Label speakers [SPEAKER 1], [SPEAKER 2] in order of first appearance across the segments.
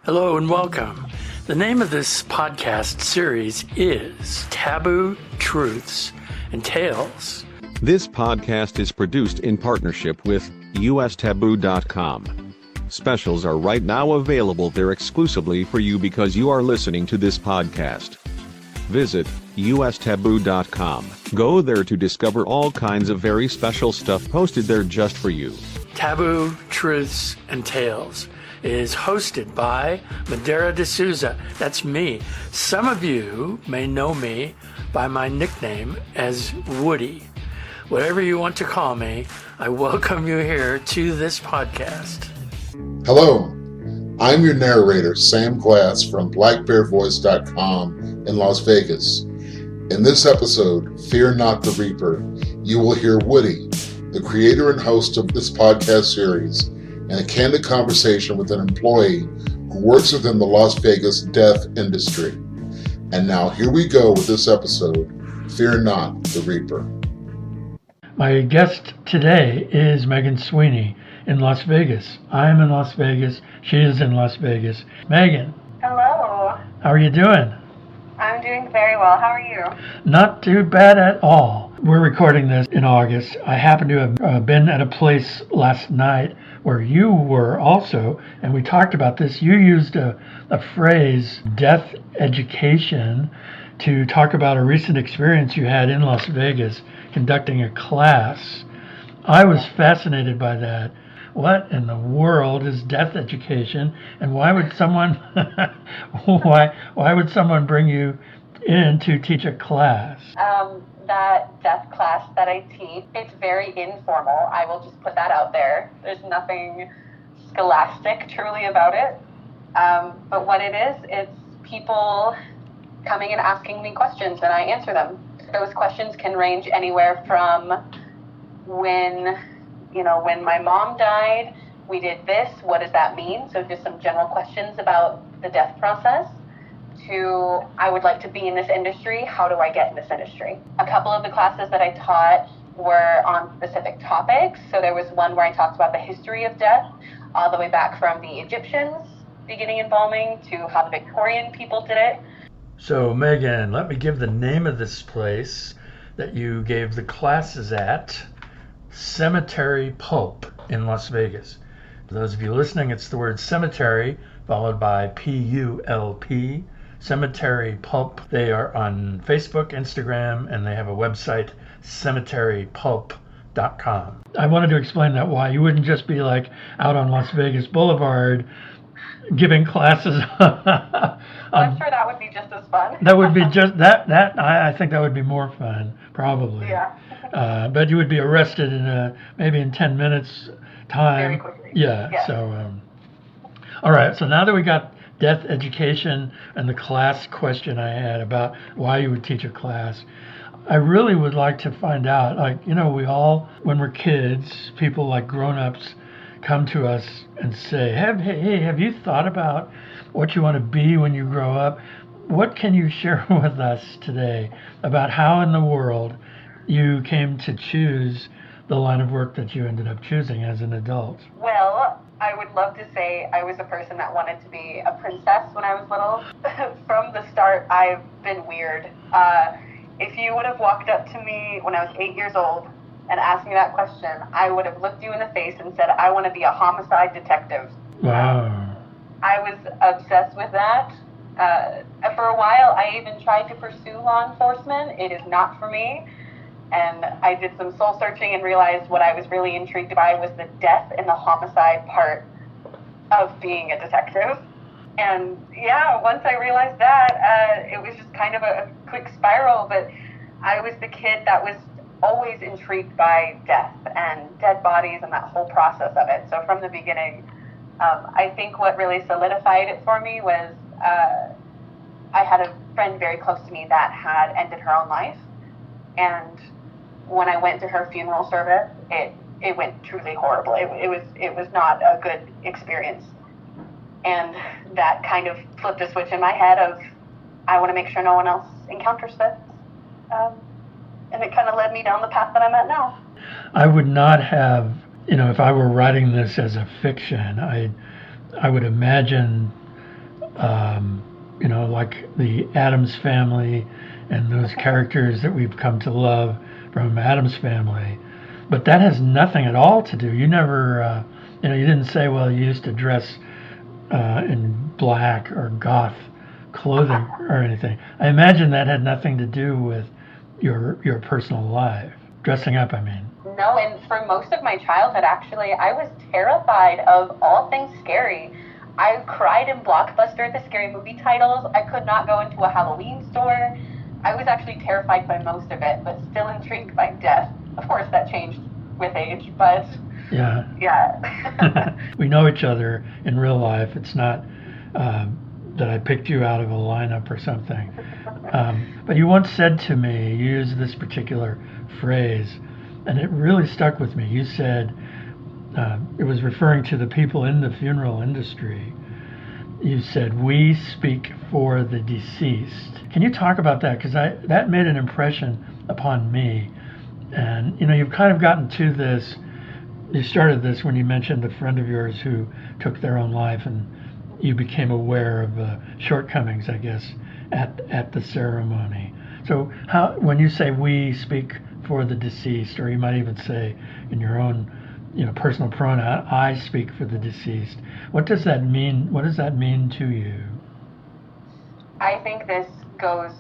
[SPEAKER 1] Hello and welcome. The name of this podcast series is Taboo Truths and Tales.
[SPEAKER 2] This podcast is produced in partnership with ustaboo.com. Specials are right now available there exclusively for you because you are listening to this podcast. Visit ustaboo.com. Go there to discover all kinds of very special stuff posted there just for you.
[SPEAKER 1] Taboo Truths and Tales is hosted by Madeira D'Souza. That's me. Some of you may know me by my nickname as Woody. Whatever you want to call me, I welcome you here to this podcast.
[SPEAKER 3] Hello, I'm your narrator, Sam Glass from BlackBearVoice.com in Las Vegas. In this episode, Fear Not the Reaper, you will hear Woody, the creator and host of this podcast series, and a candid conversation with an employee who works within the Las Vegas death industry. And now here we go with this episode, Fear Not the Reaper.
[SPEAKER 1] My guest today is Megan Sweeney in Las Vegas. I am in Las Vegas. She is in Las Vegas. Megan.
[SPEAKER 4] Hello.
[SPEAKER 1] How are you doing?
[SPEAKER 4] I'm doing very well. How are you?
[SPEAKER 1] Not too bad at all. We're recording this in August. I happen to have been at a place last night where you were also, and we talked about this. You used a phrase, death education, to talk about a recent experience you had in Las Vegas conducting a class. I was fascinated by that. What in the world is death education, and why would someone why would someone bring you in to teach a class?
[SPEAKER 4] That death class that I teach, it's very informal. I will just put that out there. There's nothing scholastic truly about it. But what it is, it's people coming and asking me questions and I answer them. Those questions can range anywhere from when my mom died, we did this, what does that mean? So just some general questions about the death process, to I would like to be in this industry, how do I get in this industry? A couple of the classes that I taught were on specific topics. So there was one where I talked about the history of death, all the way back from the Egyptians beginning embalming to how the Victorian people did it.
[SPEAKER 1] So Megan, let me give the name of this place that you gave the classes at. Cemetery Pulp in Las Vegas. For those of you listening, it's the word cemetery followed by P-U-L-P, Cemetery Pulp. They are on Facebook, Instagram, and they have a website, cemeterypulp.com. I wanted to explain that why you wouldn't just be like out on Las Vegas Boulevard giving classes.
[SPEAKER 4] I'm sure that would be just as fun.
[SPEAKER 1] That would be just that. I think that would be more fun, probably.
[SPEAKER 4] Yeah.
[SPEAKER 1] But you would be arrested in maybe in 10 minutes time.
[SPEAKER 4] Very quickly.
[SPEAKER 1] Yeah.
[SPEAKER 4] Yes.
[SPEAKER 1] So, all right. So now that we got death education and the class question I had about why you would teach a class, I really would like to find out. We all, when we're kids, people like grown-ups come to us and say, hey, have you thought about what you want to be when you grow up? What can you share with us today about how in the world you came to choose the line of work that you ended up choosing as an adult?
[SPEAKER 4] Well, I would love to say I was a person that wanted to be a princess when I was little. From the start, I've been weird. If you would have walked up to me when I was 8 years old and asked me that question, I would have looked you in the face and said, I want to be a homicide detective.
[SPEAKER 1] Wow.
[SPEAKER 4] I was obsessed with that. For a while, I even tried to pursue law enforcement. It is not for me. And I did some soul searching and realized what I was really intrigued by was the death and the homicide part of being a detective. And yeah, once I realized that, it was just kind of a quick spiral. But I was the kid that was always intrigued by death and dead bodies and that whole process of it. So from the beginning, I think what really solidified it for me was I had a friend very close to me that had ended her own life. And when I went to her funeral service, it went truly horrible. It was not a good experience. And that kind of flipped a switch in my head of, I want to make sure no one else encounters this. And it kind of led me down the path that I'm at now.
[SPEAKER 1] I would not have, if I were writing this as a fiction, I would imagine like the Addams Family and those characters that we've come to love from Addams Family. But that has nothing at all to do. You never, you didn't say, well, you used to dress in black or goth clothing or anything. I imagine that had nothing to do with your personal life. Dressing up, I mean.
[SPEAKER 4] No, and for most of my childhood, actually, I was terrified of all things scary. I cried in Blockbuster at the scary movie titles. I could not go into a Halloween store. I was actually terrified by most of it, but still intrigued by death. Of course, that changed with age, but yeah.
[SPEAKER 1] We know each other in real life. It's not that I picked you out of a lineup or something. But you once said to me, you used this particular phrase, and it really stuck with me. You said, it was referring to the people in the funeral industry. You said, we speak for the deceased. Can you talk about that? Because that made an impression upon me. And, you've kind of gotten to this. You started this when you mentioned a friend of yours who took their own life, and you became aware of shortcomings, I guess, at the ceremony. So when you say we speak for the deceased, or you might even say in your own personal pronoun, I speak for the deceased. What does that mean? What does that mean to you?
[SPEAKER 4] I think this goes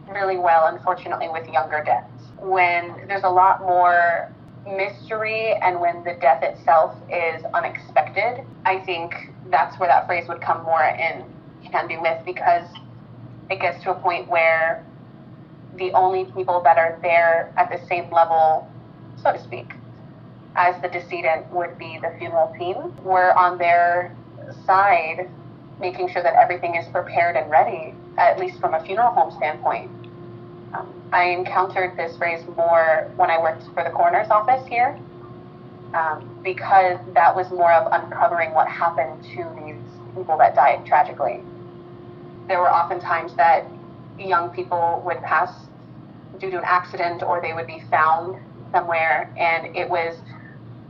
[SPEAKER 4] really well, unfortunately, with younger deaths. When there's a lot more mystery and when the death itself is unexpected, I think that's where that phrase would come more in handy with, because it gets to a point where the only people that are there at the same level, so to speak, as the decedent would be the funeral team. We're on their side, making sure that everything is prepared and ready, at least from a funeral home standpoint. I encountered this phrase more when I worked for the coroner's office here, because that was more of uncovering what happened to these people that died tragically. There were often times that young people would pass due to an accident, or they would be found somewhere, and it was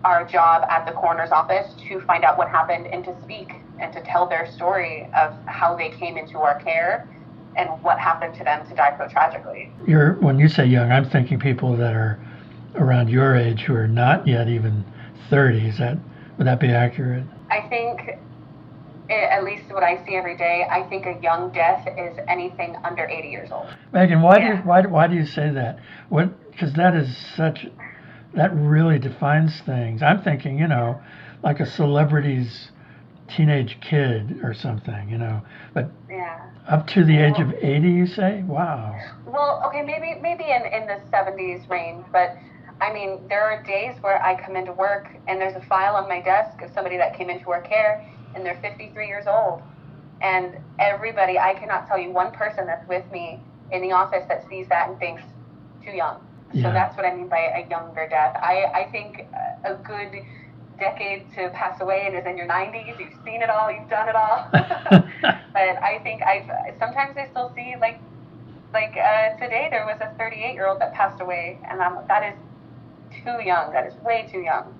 [SPEAKER 4] our job at the coroner's office to find out what happened and to speak and to tell their story of how they came into our care and what happened to them to die so tragically.
[SPEAKER 1] When you say young, I'm thinking people that are around your age who are not yet even 30. Would that be accurate?
[SPEAKER 4] I think, at least what I see every day, I think a young death is anything under 80 years old.
[SPEAKER 1] Megan, why do you say that? Because that really defines things. I'm thinking, like a celebrity's teenage kid or something, but
[SPEAKER 4] yeah.
[SPEAKER 1] Up to the age of 80, you say? Wow.
[SPEAKER 4] Well, okay, maybe in the 70s range, but I mean, there are days where I come into work and there's a file on my desk of somebody that came into our care and they're 53 years old. And everybody, I cannot tell you one person that's with me in the office that sees that and thinks, too young.
[SPEAKER 1] Yeah.
[SPEAKER 4] So that's what I mean by a younger death. I think a good decade to pass away and is in your 90s. You've seen it all. You've done it all. But I think sometimes I still see like today there was a 38-year-old that passed away, and that is too young. That is way too young.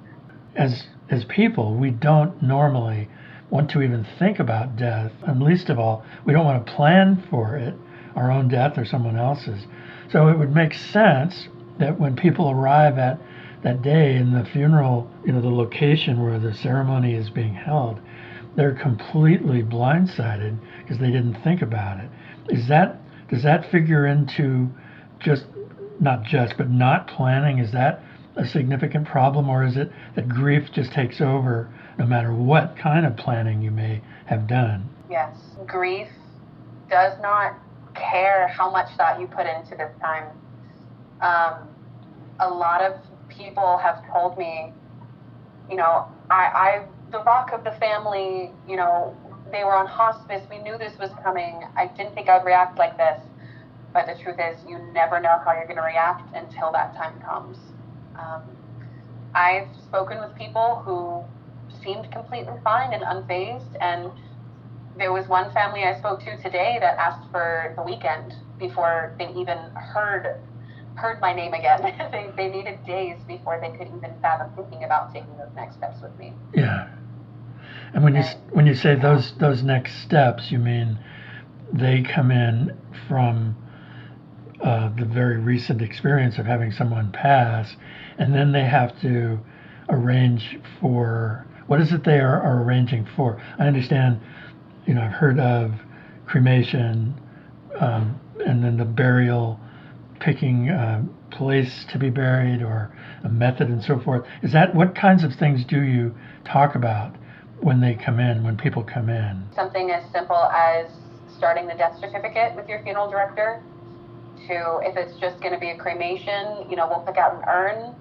[SPEAKER 1] As people, we don't normally want to even think about death, and least of all, we don't want to plan for it, our own death or someone else's. So it would make sense that when people arrive at that day in the funeral, the location where the ceremony is being held, they're completely blindsided because they didn't think about it. Does that figure into not planning? Is that a significant problem, or is it that grief just takes over no matter what kind of planning you may have done?
[SPEAKER 4] Yes, grief does not care how much thought you put into this time. A lot of people have told me, the rock of the family, they were on hospice. We knew this was coming. I didn't think I would react like this. But the truth is, you never know how you're going to react until that time comes. I've spoken with people who seemed completely fine and unfazed, and there was one family I spoke to today that asked for the weekend before they even heard my name again. They needed days before they could even fathom thinking about taking those next steps with me.
[SPEAKER 1] Yeah. And when you say those next steps, you mean they come in from the very recent experience of having someone pass, and then they have to arrange for, what is it they are arranging for? I understand, I've heard of cremation, and then the burial, picking a place to be buried or a method and so forth. What kinds of things do you talk about when people come in?
[SPEAKER 4] Something as simple as starting the death certificate with your funeral director, to, if it's just going to be a cremation, we'll pick out an urn.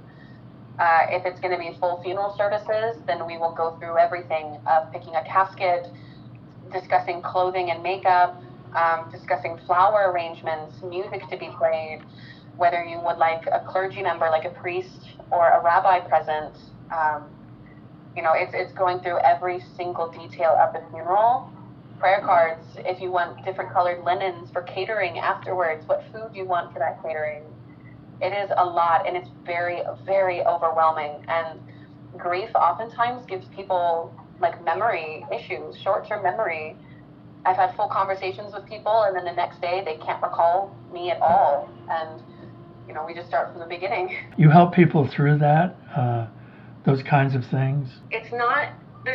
[SPEAKER 4] If it's going to be full funeral services, then we will go through everything of picking a casket, discussing clothing and makeup, discussing flower arrangements, music to be played, whether you would like a clergy member, like a priest or a rabbi present. It's going through every single detail of the funeral. Prayer cards, if you want different colored linens for catering afterwards, what food you want for that catering. It is a lot, and it's very, very overwhelming. And grief oftentimes gives people memory issues, short-term memory. I've had full conversations with people, and then the next day they can't recall me at all. And, we just start from the beginning.
[SPEAKER 1] You help people through that, those kinds of things?
[SPEAKER 4] There's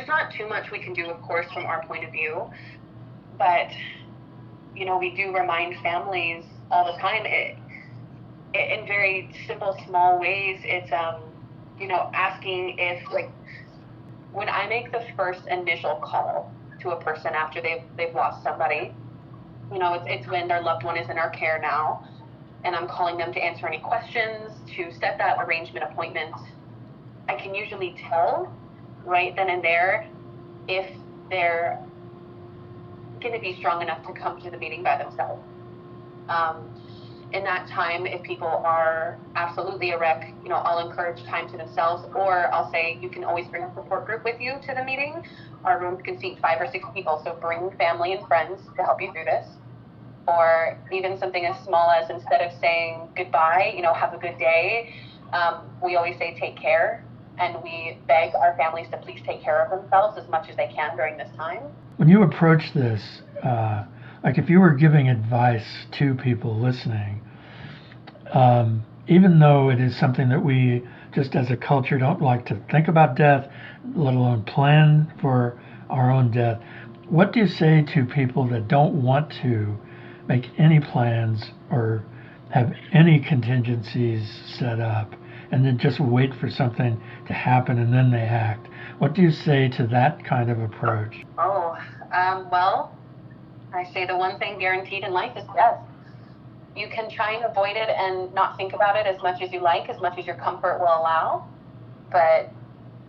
[SPEAKER 4] not too much we can do, of course, from our point of view. But, we do remind families all the time, in very simple, small ways. It's, asking if, when I make the first initial call to a person after they've lost somebody, it's when their loved one is in our care now, and I'm calling them to answer any questions, to set that arrangement appointment. I can usually tell right then and there if they're going to be strong enough to come to the meeting by themselves. In that time, if people are absolutely a wreck, I'll encourage time to themselves, or I'll say you can always bring a support group with you to the meeting. Our rooms can seat 5 or 6 people, so bring family and friends to help you through this. Or even something as small as, instead of saying goodbye, have a good day, we always say take care, and we beg our families to please take care of themselves as much as they can during this time.
[SPEAKER 1] When you approach this, if you were giving advice to people listening, even though it is something that we just as a culture don't like to think about death, let alone plan for our own death, what do you say to people that don't want to make any plans or have any contingencies set up, and then just wait for something to happen and then they act? What do you say to that kind of approach?
[SPEAKER 4] Well, I say the one thing guaranteed in life is death. You can try and avoid it and not think about it as much as you like, as much as your comfort will allow, but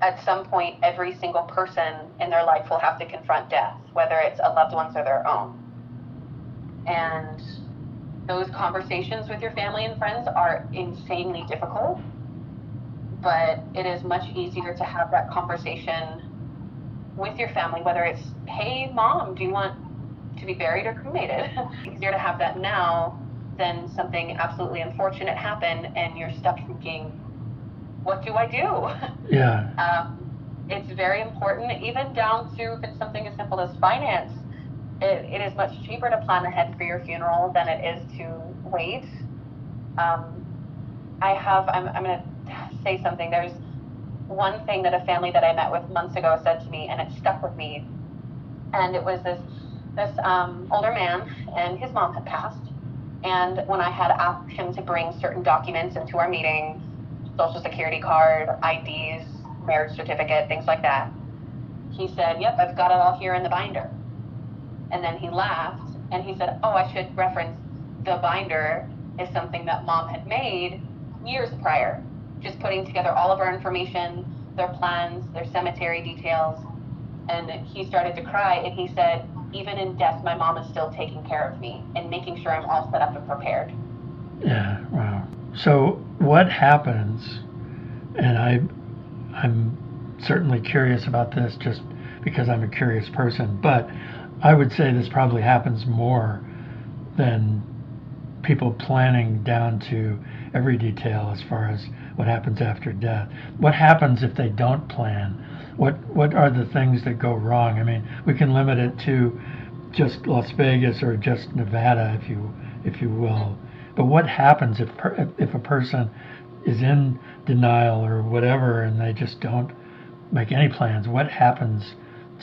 [SPEAKER 4] at some point, every single person in their life will have to confront death, whether it's a loved one's or their own. And those conversations with your family and friends are insanely difficult, but it is much easier to have that conversation with your family, whether it's, hey, Mom, do you want to be buried or cremated? It's easier to have that now than something absolutely unfortunate happen and you're stuck thinking, what do I do?
[SPEAKER 1] Yeah.
[SPEAKER 4] It's very important, even down to if it's something as simple as finance. It is much cheaper to plan ahead for your funeral than it is to wait. I'm going to say something. There's one thing that a family that I met with months ago said to me, and it stuck with me. And it was this older man, and his mom had passed. And when I had asked him to bring certain documents into our meeting, Social Security card, IDs, marriage certificate, things like that, he said, yep, I've got it all here in the binder. And then he laughed, and he said, oh, I should reference the binder is something that Mom had made years prior, just putting together all of our information, their plans, their cemetery details. And he started to cry, and he said, even in death, my mom is still taking care of me and making sure I'm all set up and prepared.
[SPEAKER 1] Yeah, wow. So what happens, and I'm certainly curious about this just because I'm a curious person, but I would say this probably happens more than people planning down to every detail as far as what happens after death. What happens if they don't plan? What are the things that go wrong? I mean, we can limit it to just Las Vegas or just Nevada, if you will. But what happens if a person is in denial or whatever, and they just don't make any plans? What happens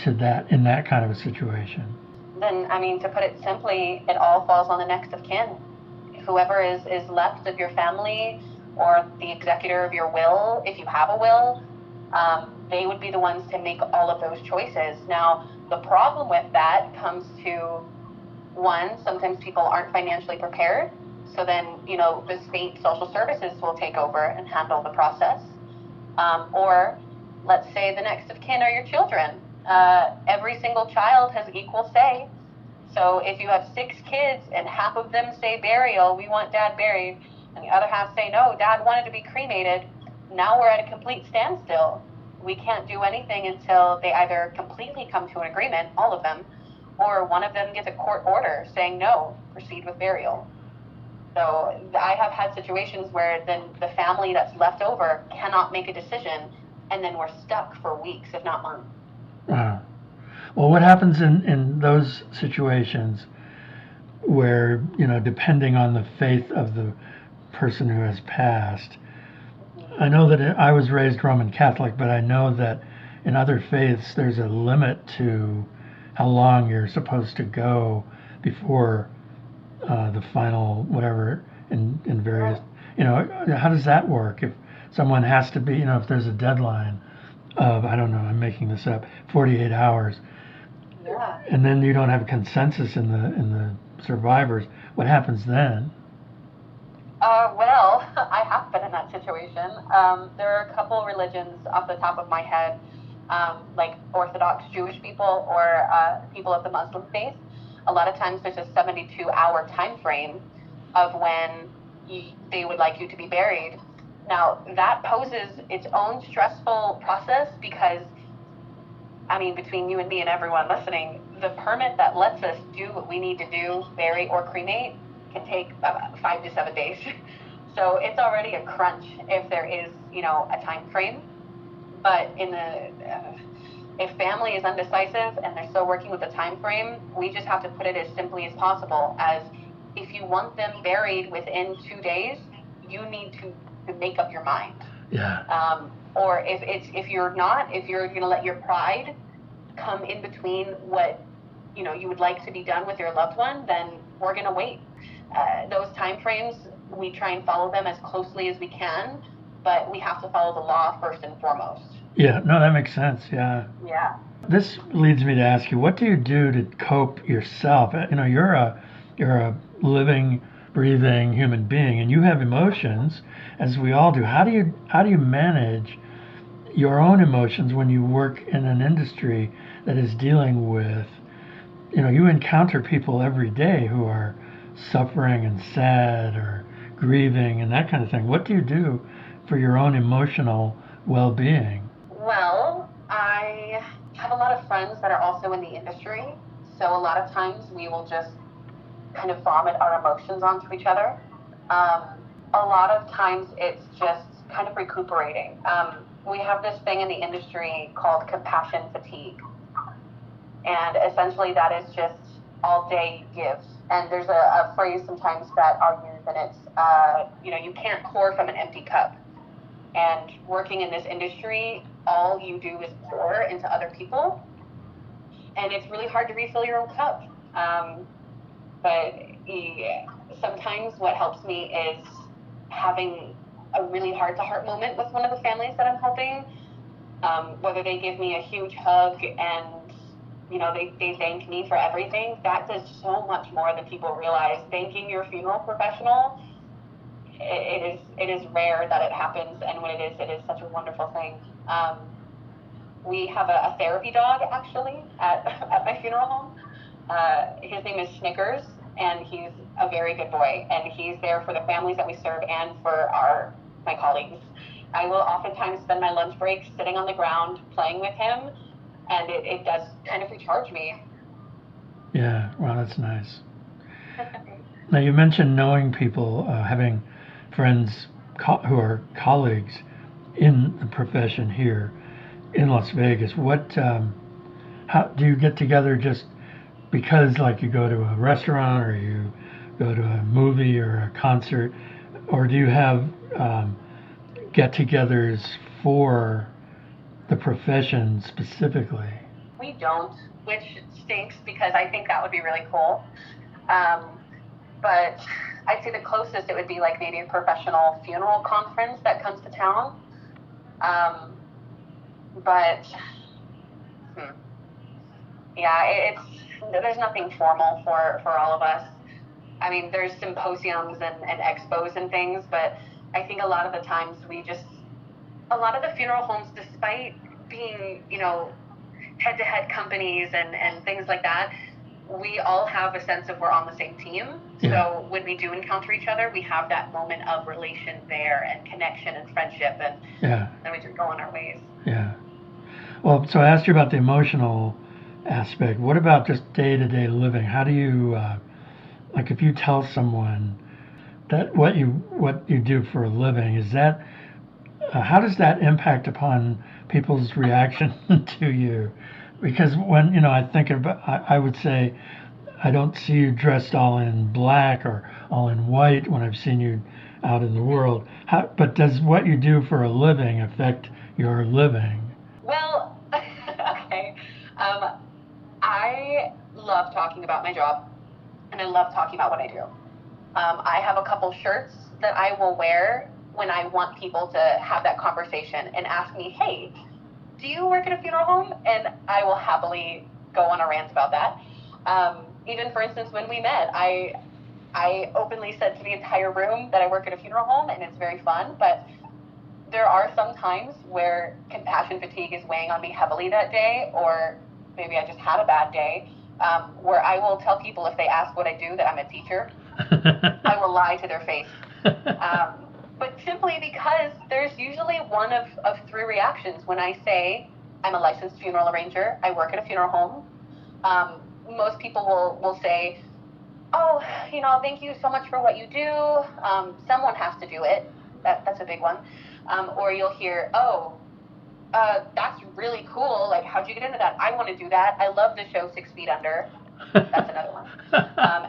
[SPEAKER 1] to that in that kind of a situation?
[SPEAKER 4] Then, I mean, to put it simply, it all falls on the next of kin. Whoever is left of your family, or the executor of your will, if you have a will, they would be the ones to make all of those choices. Now, the problem with that comes to, one, sometimes people aren't financially prepared. So then, the state social services will take over and handle the process. Or let's say the next of kin are your children. Every single child has equal say. So if you have 6 kids and half of them say burial, we want dad buried, and the other half say no, dad wanted to be cremated, now we're at a complete standstill. We can't do anything until they either completely come to an agreement, all of them, or one of them gets a court order saying no, proceed with burial. So I have had situations where then the family that's left over cannot make a decision, and then we're stuck for weeks, if not months.
[SPEAKER 1] Wow. Well, what happens in those situations where, depending on the faith of the person who has passed? I know that I was raised Roman Catholic, but I know that in other faiths there's a limit to how long you're supposed to go before the final whatever in various, how does that work? If someone has to be, if there's a deadline of, I don't know, I'm making this up, 48 hours,
[SPEAKER 4] yeah,
[SPEAKER 1] and then you don't have consensus in the survivors, what happens then?
[SPEAKER 4] Well, I have been in that situation. There are a couple religions off the top of my head, like Orthodox Jewish people or people of the Muslim faith. A lot of times there's a 72-hour time frame of when they would like you to be buried. Now, that poses its own stressful process because, between you and me and everyone listening, the permit that lets us do what we need to do, bury or cremate, can take about 5 to 7 days. So it's already a crunch if there is, a time frame. But if family is undecisive and they're still working with the time frame, we just have to put it as simply as possible as, if you want them buried within 2 days, you need to make up your mind.
[SPEAKER 1] Yeah.
[SPEAKER 4] Or if you're going to let your pride come in between what you would like to be done with your loved one, then we're going to wait. Those time frames, we try and follow them as closely as we can, but we have to follow the law first and foremost.
[SPEAKER 1] Yeah, no, that makes sense. Yeah.
[SPEAKER 4] Yeah.
[SPEAKER 1] This leads me to ask you, what do you do to cope yourself? You're a living, breathing human being, and you have emotions, as we all do. How do you manage your own emotions when you work in an industry that is dealing with, you encounter people every day who are suffering and sad or grieving and that kind of thing. What do you do for your own emotional well-being?
[SPEAKER 4] Well, I have a lot of friends that are also in the industry, so a lot of times we will just kind of vomit our emotions onto each other. A lot of times it's just kind of recuperating. We have this thing in the industry called compassion fatigue, and essentially that is just all day give. And there's a phrase sometimes that I'll use, and it's, you can't pour from an empty cup. And working in this industry, all you do is pour into other people, and it's really hard to refill your own cup. But sometimes what helps me is having a really heart-to-heart moment with one of the families that I'm helping, whether they give me a huge hug and they thank me for everything. That does so much more than people realize. Thanking your funeral professional, it is rare that it happens, and when it is such a wonderful thing. We have a therapy dog, actually, at my funeral home. His name is Snickers, and he's a very good boy, and he's there for the families that we serve and for my colleagues. I will oftentimes spend my lunch break sitting on the ground playing with him, and it does kind of recharge me.
[SPEAKER 1] Yeah, well, that's nice. Now, you mentioned knowing people, having friends who are colleagues in the profession here in Las Vegas. What, how do you get together just because, like, you go to a restaurant or you go to a movie or a concert, or do you have get-togethers for the profession specifically?
[SPEAKER 4] We don't, which stinks because I think that would be really cool. But I'd say the closest it would be like maybe a professional funeral conference that comes to town. But yeah, there's nothing formal for all of us. I mean, there's symposiums and expos and things, but I think a lot of the times a lot of the funeral homes, despite being, head-to-head companies and things like that, we all have a sense of we're on the same team.
[SPEAKER 1] Yeah.
[SPEAKER 4] So when we do encounter each other, we have that moment of relation there and connection and friendship, and then we just go on our ways.
[SPEAKER 1] Yeah. Well, so I asked you about the emotional aspect. What about just day-to-day living? How do you, like, if you tell someone that what you do for a living, is that, how does that impact upon people's reaction to you? Because when, I think about, I would say, I don't see you dressed all in black or all in white when I've seen you out in the world. But does what you do for a living affect your living?
[SPEAKER 4] Well, okay. I love talking about my job, and I love talking about what I do. I have a couple shirts that I will wear when I want people to have that conversation and ask me, hey, do you work at a funeral home? And I will happily go on a rant about that. Even, for instance, when we met, I openly said to the entire room that I work at a funeral home, and it's very fun. But there are some times where compassion fatigue is weighing on me heavily that day, or maybe I just had a bad day, where I will tell people if they ask what I do that I'm a teacher. I will lie to their face. But simply because there's usually one of three reactions when I say I'm a licensed funeral arranger, I work at a funeral home. Most people will say, oh, thank you so much for what you do. Someone has to do it. That's a big one. Or you'll hear, oh, that's really cool. Like, how'd you get into that? I want to do that. I love the show 6 Feet Under. That's another one.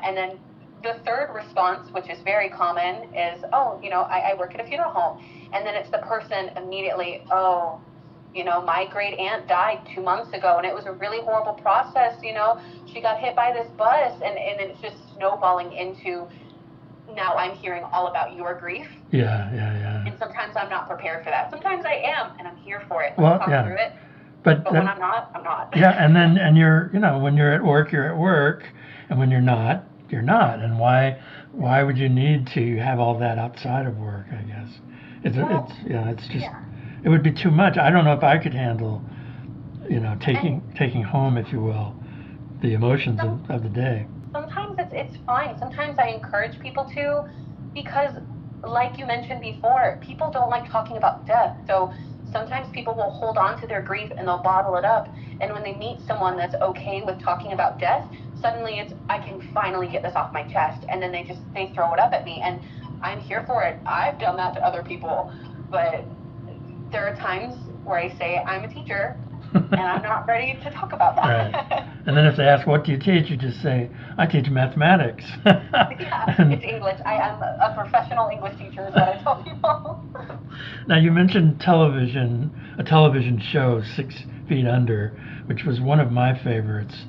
[SPEAKER 4] And then the third response, which is very common, is, oh, I work at a funeral home. And then it's the person immediately, oh, my great aunt died 2 months ago, and it was a really horrible process. She got hit by this bus, and it's just snowballing into, now I'm hearing all about your grief.
[SPEAKER 1] Yeah.
[SPEAKER 4] And sometimes I'm not prepared for that. Sometimes I am, and I'm here for it.
[SPEAKER 1] Well,
[SPEAKER 4] talk through it.
[SPEAKER 1] But
[SPEAKER 4] when I'm not, I'm not.
[SPEAKER 1] Yeah, and you're, when you're at work, you're at work, and when you're not, you're not. And why would you need to have all that outside of work? I guess it's just it would be too much. I don't know if I could handle, taking home, if you will, the emotions of the day.
[SPEAKER 4] Sometimes it's fine. Sometimes I encourage people to, because like you mentioned before, people don't like talking about death. So sometimes people will hold on to their grief and they'll bottle it up. And when they meet someone that's okay with talking about death, suddenly it's, I can finally get this off my chest. And then they throw it up at me, and I'm here for it. I've done that to other people. But there are times where I say I'm a teacher and I'm not ready to talk about that.
[SPEAKER 1] Right. And then if they ask, what do you teach? You just say, I teach mathematics.
[SPEAKER 4] Yeah, it's English. I am a professional English teacher is what I tell people.
[SPEAKER 1] Now, you mentioned a television show, 6 Feet Under, which was one of my favorites.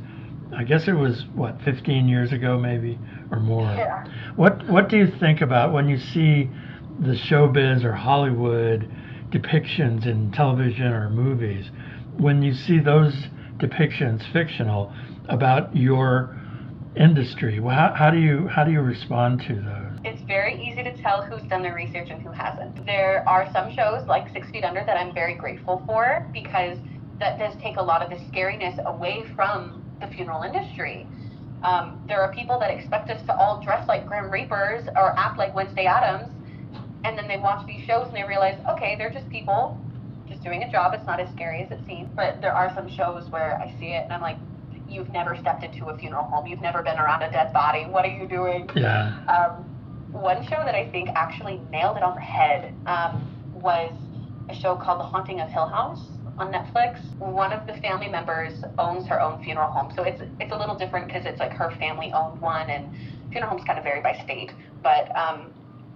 [SPEAKER 1] I guess it was, 15 years ago maybe, or more.
[SPEAKER 4] Yeah.
[SPEAKER 1] What do you think about when you see the showbiz or Hollywood depictions in television or movies? When you see those depictions, fictional, about your industry, how do you respond to those?
[SPEAKER 4] It's very easy to tell who's done the research and who hasn't. There are some shows like 6 Feet Under that I'm very grateful for, because that does take a lot of the scariness away from the funeral industry. There are people that expect us to all dress like Grim Reapers or act like Wednesday Addams, and then they watch these shows and they realize, okay, they're just people just doing a job. It's not as scary as it seems. But there are some shows where I see it and I'm like, you've never stepped into a funeral home. You've never been around a dead body. What are you doing?
[SPEAKER 1] Yeah.
[SPEAKER 4] one show that I think actually nailed it on the head was a show called The Haunting of Hill House on Netflix. One of the family members owns her own funeral home, so it's a little different because it's like her family owned one, and funeral homes kind of vary by state, but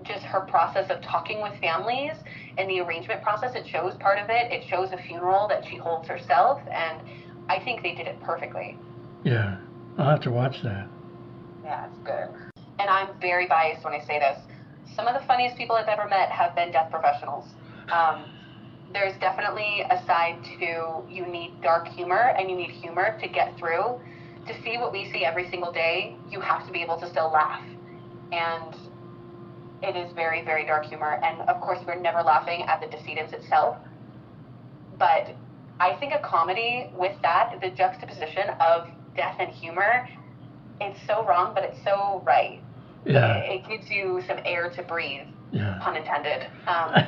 [SPEAKER 4] just her process of talking with families and the arrangement process, it shows part of it. It shows a funeral that she holds herself, and I think they did it perfectly.
[SPEAKER 1] Yeah, I'll have to watch that.
[SPEAKER 4] Yeah, it's good. And I'm very biased when I say this. Some of the funniest people I've ever met have been death professionals. There's definitely a side to, you need dark humor and you need humor to get through. To see what we see every single day, you have to be able to still laugh. And it is very, very dark humor. And of course, we're never laughing at the decedents itself. But I think a comedy with that, the juxtaposition of death and humor, it's so wrong, but it's so right.
[SPEAKER 1] Yeah.
[SPEAKER 4] It gives you some air to breathe,
[SPEAKER 1] Yeah.
[SPEAKER 4] pun intended,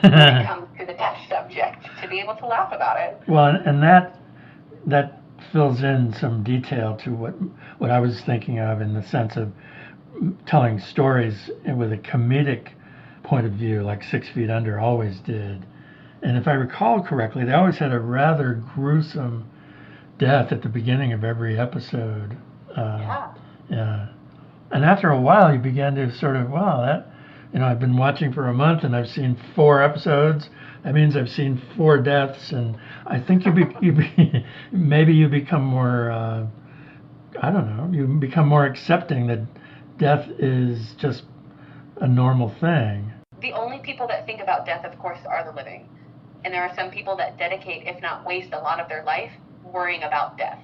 [SPEAKER 4] when it comes to the death subject, to be able to laugh about it.
[SPEAKER 1] Well, and that fills in some detail to what I was thinking of, in the sense of telling stories with a comedic point of view, like 6 Feet Under always did. And if I recall correctly, they always had a rather gruesome death at the beginning of every episode. Yeah. And after a while, you began to sort of, wow, that, I've been watching for a month and I've seen 4 episodes. That means I've seen 4 deaths, and I think maybe you become more, I don't know, you become more accepting that death is just a normal thing.
[SPEAKER 4] The only people that think about death, of course, are the living. And there are some people that dedicate, if not waste, a lot of their life worrying about death.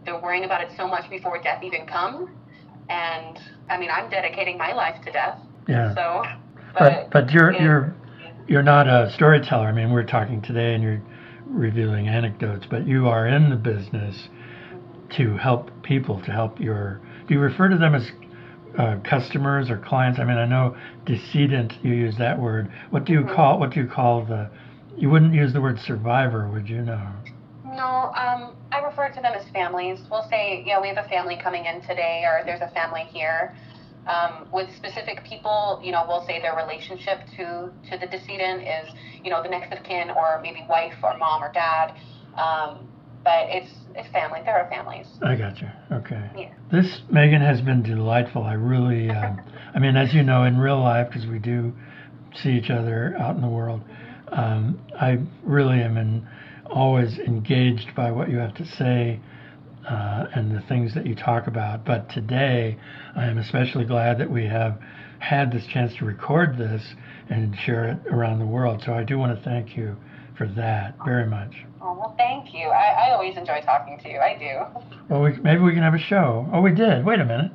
[SPEAKER 4] They're worrying about it so much before death even comes. And I mean, I'm dedicating my life to death.
[SPEAKER 1] Yeah.
[SPEAKER 4] So,
[SPEAKER 1] but you're not a storyteller. I mean, we're talking today and you're revealing anecdotes, but you are in the business to help people, to help do you refer to them as customers or clients? I mean, I know decedent, you use that word. What do you call you wouldn't use the word survivor, would you? No.
[SPEAKER 4] No, I refer to them as families. We'll say, we have a family coming in today, or there's a family here. With specific people, we'll say their relationship to the decedent is, the next of kin, or maybe wife or mom or dad. But it's family. There are families.
[SPEAKER 1] I got you. Okay.
[SPEAKER 4] Yeah.
[SPEAKER 1] This, Megan, has been delightful. I really, I mean, as you know, in real life, because we do see each other out in the world, I really am always engaged by what you have to say and the things that you talk about. But today, I am especially glad that we have had this chance to record this and share it around the world. So I do want to thank you for that very much.
[SPEAKER 4] Oh, well, thank you. I always enjoy talking to you. I do.
[SPEAKER 1] Well, maybe we can have a show. Oh, we did. Wait a minute.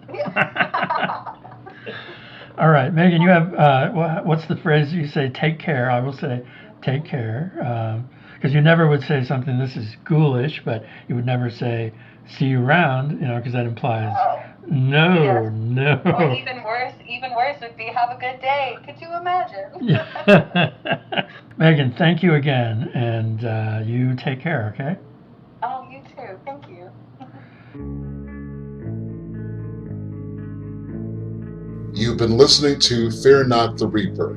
[SPEAKER 1] All right, Megan, you have, what's the phrase you say? Take care. I will say take care. Because you never would say something, this is ghoulish, but you would never say, see you around, because that implies, no.
[SPEAKER 4] Or even worse would be, have a good day. Could you imagine?
[SPEAKER 1] Yeah. Megan, thank you again, and you take care, okay?
[SPEAKER 4] Oh, you too. Thank you.
[SPEAKER 3] You've been listening to Fear Not the Reaper,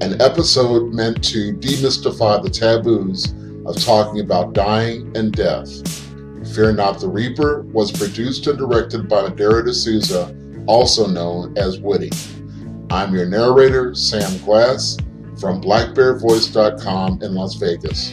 [SPEAKER 3] an episode meant to demystify the taboos of talking about dying and death. Fear Not the Reaper was produced and directed by Madera D'Souza, also known as Woody. I'm your narrator, Sam Glass, from BlackBearVoice.com in Las Vegas.